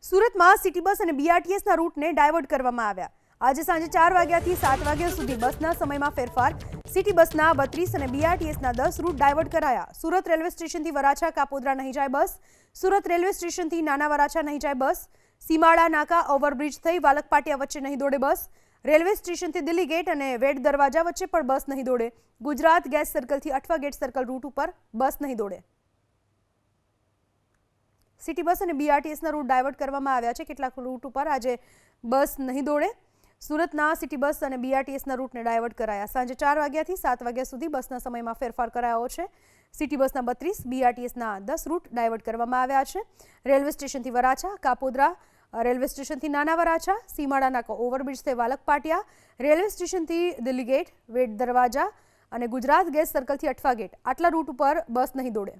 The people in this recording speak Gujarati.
સુરતમાં સિટી બસ અને બીઆરટીએસના રૂટને ડાયવર્ટ કરવામાં આવ્યા. આજે સાંજે 4 વાગ્યાથી 7 વાગ્યા સુધી બસના સમયમાં ફેરફાર. સિટી બસના 32 અને બીઆરટીએસના 10 રૂટ ડાયવર્ટ કરાયા. સુરત રેલવે સ્ટેશનથી વરાછા કાપોદ્રા નહીં જાય બસ. સુરત રેલવે સ્ટેશનથી નાના વરાછા નહીં જાય બસ. સીમાડા નાકા ઓવરબ્રિજ થઈ વાલકપાટિયા વચ્ચે નહીં દોડે બસ. રેલવે સ્ટેશનથી દિલ્હી ગેટ અને વેડ દરવાજા વચ્ચે પણ બસ નહીં દોડે. ગુજરાત ગેસ સર્કલથી અઠવા ગેટ સર્કલ રૂટ ઉપર બસ નહીં દોડે. સિટી બસ અને બીઆરટીએસના રૂટ ડાયવર્ટ કરવામાં આવ્યા છે. કેટલાક રૂટ ઉપર આજે બસ નહીં દોડે. સુરતના સિટી બસ અને બીઆરટીએસના રૂટને ડાયવર્ટ કરાયા. સાંજે 4 વાગ્યાથી 7 વાગ્યા સુધી બસના સમયમાં ફેરફાર કરાયો છે. સિટી બસના 32, બીઆરટીએસના 10 રૂટ ડાયવર્ટ કરવામાં આવ્યા છે. રેલવે સ્ટેશનથી વરાછા કાપોદ્રા, રેલવે સ્ટેશનથી નાના વરાછા, સીમાડા નાકા ઓવરબ્રિજ થઈ વાલકપાટિયા, રેલવે સ્ટેશનથી દિલ્હી ગેટ, વેડ દરવાજા અને ગુજરાત ગેસ સર્કલથી અઠવા ગેટ આટલા રૂટ ઉપર બસ નહીં દોડે.